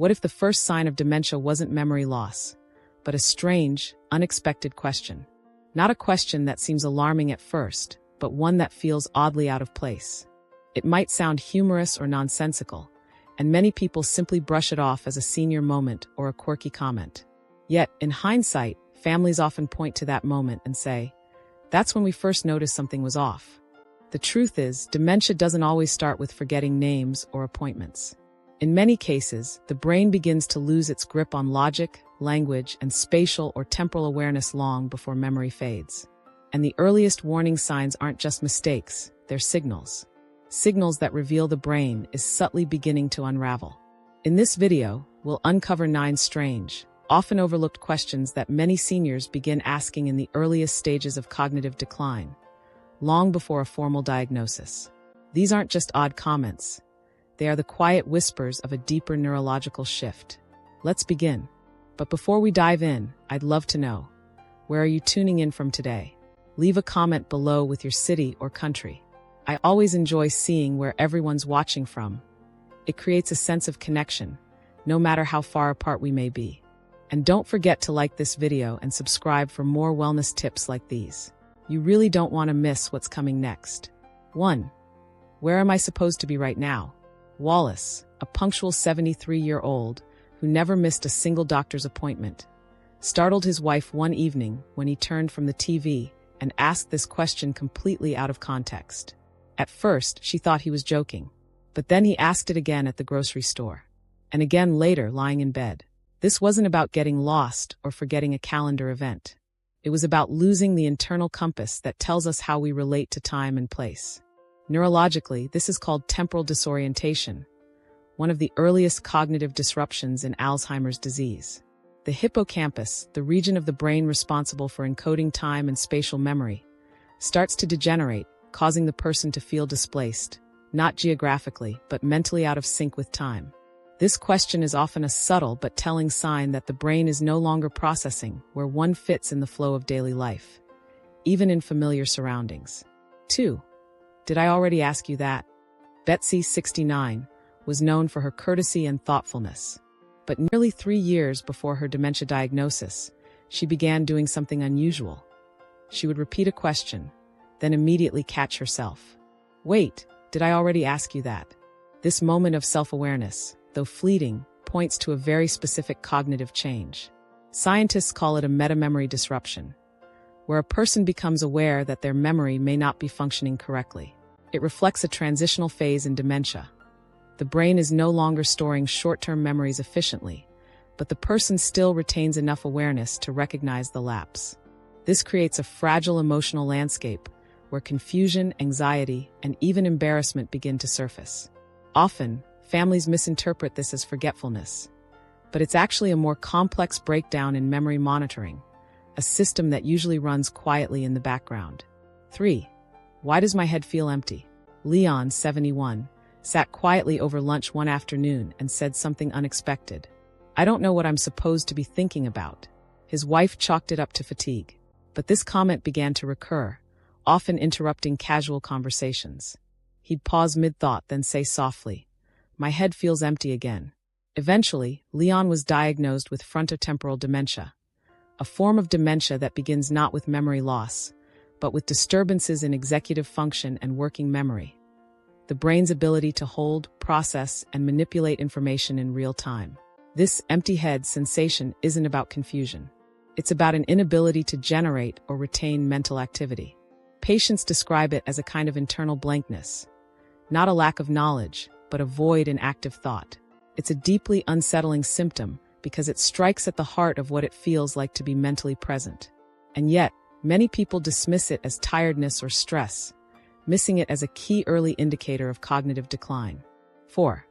What if the first sign of dementia wasn't memory loss, but a strange, unexpected question? Not a question that seems alarming at first, but one that feels oddly out of place. It might sound humorous or nonsensical, and many people simply brush it off as a senior moment or a quirky comment. Yet, in hindsight, families often point to that moment and say, "That's when we first noticed something was off." The truth is, dementia doesn't always start with forgetting names or appointments. In many cases, the brain begins to lose its grip on logic, language, and spatial or temporal awareness long before memory fades. And the earliest warning signs aren't just mistakes, they're signals. Signals that reveal the brain is subtly beginning to unravel. In this video, we'll uncover 9 strange, often overlooked questions that many seniors begin asking in the earliest stages of cognitive decline, long before a formal diagnosis. These aren't just odd comments. They are the quiet whispers of a deeper neurological shift. Let's begin. But before we dive in, I'd love to know, where are you tuning in from today? Leave a comment below with your city or country. I always enjoy seeing where everyone's watching from. It creates a sense of connection, no matter how far apart we may be. And don't forget to like this video and subscribe for more wellness tips like these. You really don't want to miss what's coming next. 1. Where am I supposed to be right now? Wallace, a punctual 73-year-old who never missed a single doctor's appointment, startled his wife one evening when he turned from the TV and asked this question completely out of context. At first, she thought he was joking, but then he asked it again at the grocery store, and again later lying in bed. This wasn't about getting lost or forgetting a calendar event. It was about losing the internal compass that tells us how we relate to time and place. Neurologically, this is called temporal disorientation, one of the earliest cognitive disruptions in Alzheimer's disease. The hippocampus, the region of the brain responsible for encoding time and spatial memory, starts to degenerate, causing the person to feel displaced, not geographically, but mentally out of sync with time. This question is often a subtle but telling sign that the brain is no longer processing where one fits in the flow of daily life, even in familiar surroundings. 2. Did I already ask you that? Betsy, 69, was known for her courtesy and thoughtfulness. But nearly 3 years before her dementia diagnosis, she began doing something unusual. She would repeat a question, then immediately catch herself. Wait, did I already ask you that? This moment of self-awareness, though fleeting, points to a very specific cognitive change. Scientists call it a metamemory disruption, where a person becomes aware that their memory may not be functioning correctly. It reflects a transitional phase in dementia. The brain is no longer storing short-term memories efficiently, but the person still retains enough awareness to recognize the lapse. This creates a fragile emotional landscape where confusion, anxiety, and even embarrassment begin to surface. Often, families misinterpret this as forgetfulness, but it's actually a more complex breakdown in memory monitoring, a system that usually runs quietly in the background. 3. Why does my head feel empty? Leon, 71, sat quietly over lunch one afternoon and said something unexpected. I don't know what I'm supposed to be thinking about. His wife chalked it up to fatigue. But this comment began to recur, often interrupting casual conversations. He'd pause mid-thought, then say softly, "My head feels empty again." Eventually, Leon was diagnosed with frontotemporal dementia, a form of dementia that begins not with memory loss, but with disturbances in executive function and working memory, the brain's ability to hold, process, and manipulate information in real time. This empty head sensation isn't about confusion. It's about an inability to generate or retain mental activity. Patients describe it as a kind of internal blankness, not a lack of knowledge, but a void in active thought. It's a deeply unsettling symptom because it strikes at the heart of what it feels like to be mentally present. And yet, many people dismiss it as tiredness or stress, missing it as a key early indicator of cognitive decline. 4.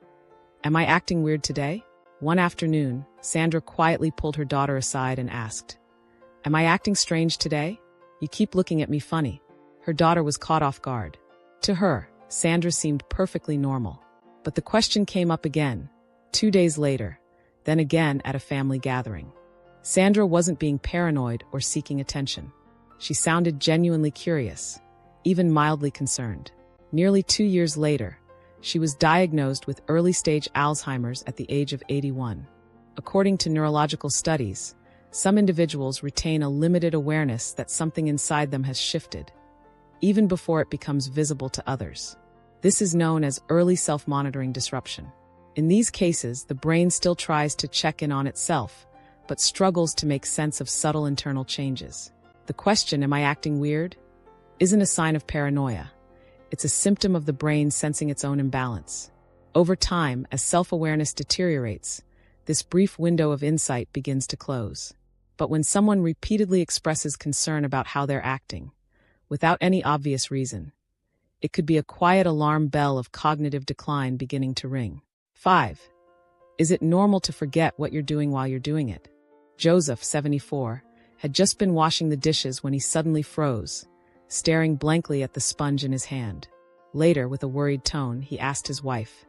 Am I acting weird today? One afternoon, Sandra quietly pulled her daughter aside and asked, "Am I acting strange today? You keep looking at me funny." Her daughter was caught off guard. To her, Sandra seemed perfectly normal. But the question came up again, 2 days later, then again at a family gathering. Sandra wasn't being paranoid or seeking attention. She sounded genuinely curious, even mildly concerned. Nearly 2 years later, She was diagnosed with early-stage Alzheimer's at the age of 81. According to neurological studies, some individuals retain a limited awareness that something inside them has shifted, even before it becomes visible to others. This is known as early self-monitoring disruption. In these cases, the brain still tries to check in on itself, but struggles to make sense of subtle internal changes. The question, "Am I acting weird?" isn't a sign of paranoia. It's a symptom of the brain sensing its own imbalance. Over time, as self-awareness deteriorates, this brief window of insight begins to close. But when someone repeatedly expresses concern about how they're acting, without any obvious reason, it could be a quiet alarm bell of cognitive decline beginning to ring. 5. Is it normal to forget what you're doing while you're doing it? Joseph, 74, had just been washing the dishes when he suddenly froze, staring blankly at the sponge in his hand. Later, with a worried tone, he asked his wife,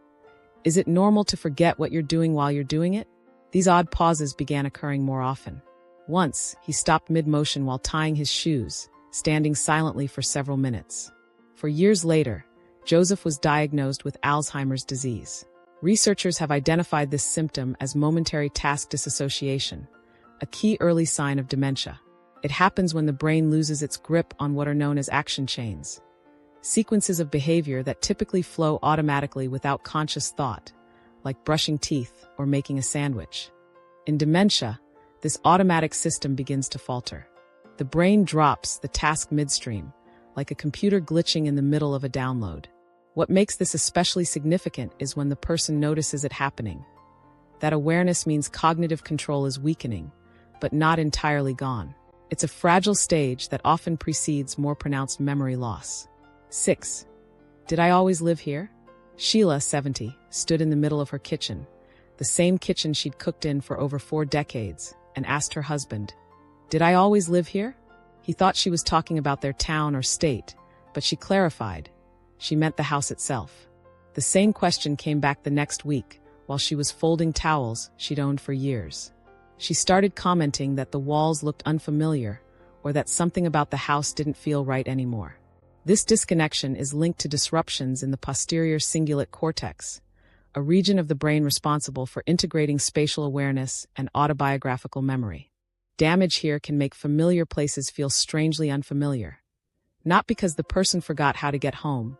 "Is it normal to forget what you're doing while you're doing it?" These odd pauses began occurring more often. Once, he stopped mid-motion while tying his shoes, standing silently for several minutes. For years later, Joseph was diagnosed with Alzheimer's disease. Researchers have identified this symptom as momentary task disassociation, a key early sign of dementia. It happens when the brain loses its grip on what are known as action chains, sequences of behavior that typically flow automatically without conscious thought, like brushing teeth or making a sandwich. In dementia, this automatic system begins to falter. The brain drops the task midstream, like a computer glitching in the middle of a download. What makes this especially significant is when the person notices it happening. That awareness means cognitive control is weakening, but not entirely gone. It's a fragile stage that often precedes more pronounced memory loss. 6. Did I always live here? Sheila, 70, stood in the middle of her kitchen, the same kitchen she'd cooked in for over 4 decades, and asked her husband, "Did I always live here?" He thought she was talking about their town or state, but she clarified. She meant the house itself. The same question came back the next week, while she was folding towels she'd owned for years. She started commenting that the walls looked unfamiliar, or that something about the house didn't feel right anymore. This disconnection is linked to disruptions in the posterior cingulate cortex, a region of the brain responsible for integrating spatial awareness and autobiographical memory. Damage here can make familiar places feel strangely unfamiliar, not because the person forgot how to get home,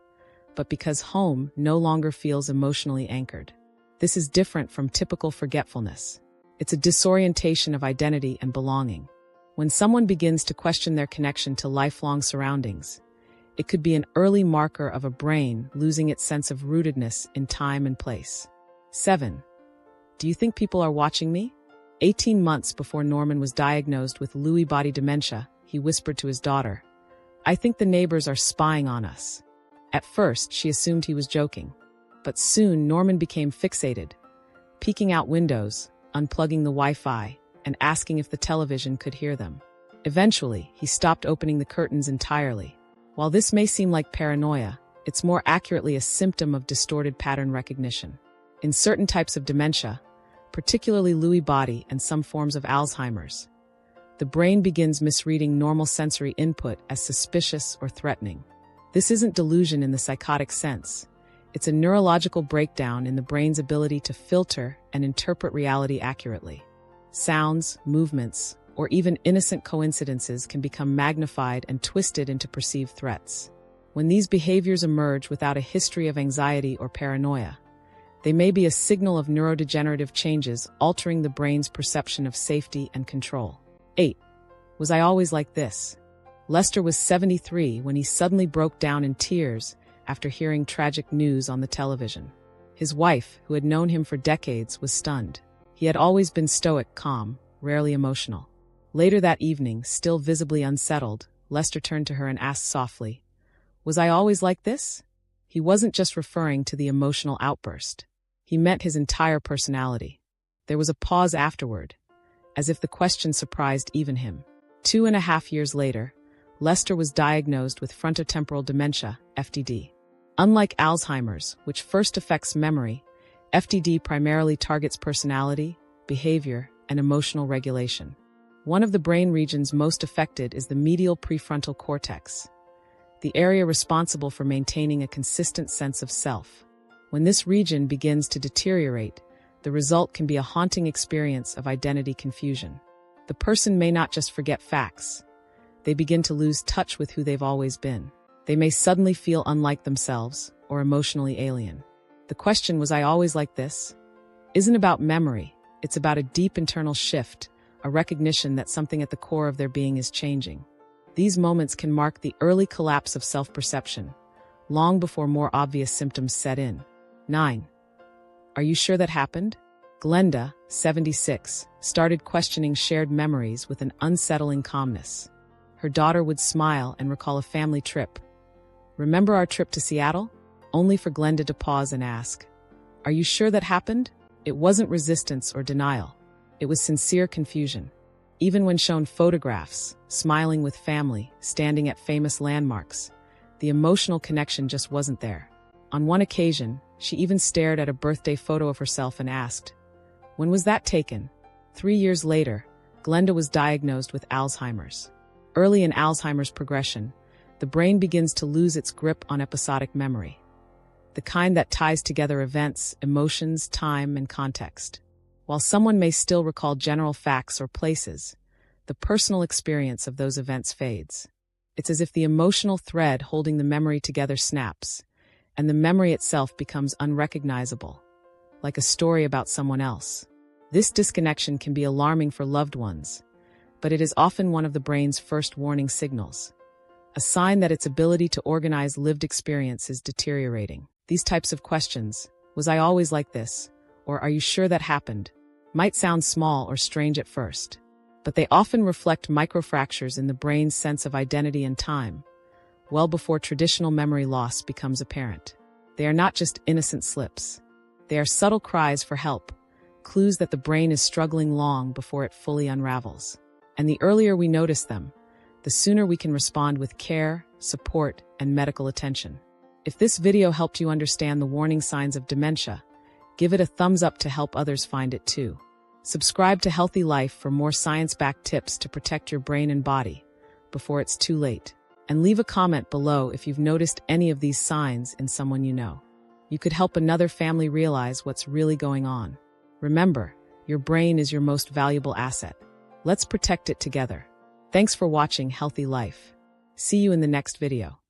but because home no longer feels emotionally anchored. This is different from typical forgetfulness. It's a disorientation of identity and belonging. When someone begins to question their connection to lifelong surroundings, it could be an early marker of a brain losing its sense of rootedness in time and place. 7. Do you think people are watching me? 18 months before Norman was diagnosed with Lewy body dementia, he whispered to his daughter, "I think the neighbors are spying on us." At first, she assumed he was joking. But soon, Norman became fixated, peeking out windows, unplugging the Wi-Fi, and asking if the television could hear them. Eventually, he stopped opening the curtains entirely. While this may seem like paranoia, it's more accurately a symptom of distorted pattern recognition. In certain types of dementia, particularly Lewy body and some forms of Alzheimer's, the brain begins misreading normal sensory input as suspicious or threatening. This isn't delusion in the psychotic sense. It's a neurological breakdown in the brain's ability to filter and interpret reality accurately. Sounds, movements, or even innocent coincidences can become magnified and twisted into perceived threats. When these behaviors emerge without a history of anxiety or paranoia, they may be a signal of neurodegenerative changes altering the brain's perception of safety and control. 8. Was I always like this? Lester was 73 when he suddenly broke down in tears after hearing tragic news on the television. His wife, who had known him for decades, was stunned. He had always been stoic, calm, rarely emotional. Later that evening, still visibly unsettled, Lester turned to her and asked softly, "Was I always like this?" He wasn't just referring to the emotional outburst. He meant his entire personality. There was a pause afterward, as if the question surprised even him. 2.5 years later, Lester was diagnosed with frontotemporal dementia, FTD. Unlike Alzheimer's, which first affects memory, FTD primarily targets personality, behavior, and emotional regulation. One of the brain regions most affected is the medial prefrontal cortex, the area responsible for maintaining a consistent sense of self. When this region begins to deteriorate, the result can be a haunting experience of identity confusion. The person may not just forget facts. They begin to lose touch with who they've always been. They may suddenly feel unlike themselves or emotionally alien. The question, "Was I always like this?" isn't about memory. It's about a deep internal shift, a recognition that something at the core of their being is changing. These moments can mark the early collapse of self-perception, long before more obvious symptoms set in. 9. Are you sure that happened? Glenda, 76, started questioning shared memories with an unsettling calmness. Her daughter would smile and recall a family trip. "Remember our trip to Seattle?" Only for Glenda to pause and ask, "Are you sure that happened?" It wasn't resistance or denial. It was sincere confusion. Even when shown photographs, smiling with family, standing at famous landmarks, the emotional connection just wasn't there. On one occasion, she even stared at a birthday photo of herself and asked, "When was that taken?" 3 years later, Glenda was diagnosed with Alzheimer's. Early in Alzheimer's progression, the brain begins to lose its grip on episodic memory, the kind that ties together events, emotions, time, and context. While someone may still recall general facts or places, the personal experience of those events fades. It's as if the emotional thread holding the memory together snaps, and the memory itself becomes unrecognizable, like a story about someone else. This disconnection can be alarming for loved ones, but it is often one of the brain's first warning signals, a sign that its ability to organize lived experience is deteriorating. These types of questions, "Was I always like this?" or "Are you sure that happened?" might sound small or strange at first, but they often reflect microfractures in the brain's sense of identity and time, well before traditional memory loss becomes apparent. They are not just innocent slips. They are subtle cries for help, clues that the brain is struggling long before it fully unravels. And the earlier we notice them, the sooner we can respond with care, support, and medical attention. If this video helped you understand the warning signs of dementia, give it a thumbs up to help others find it too. Subscribe to Healthy Life for more science-backed tips to protect your brain and body before it's too late. And leave a comment below if you've noticed any of these signs in someone you know. You could help another family realize what's really going on. Remember, your brain is your most valuable asset. Let's protect it together. Thanks for watching Healthy Life. See you in the next video.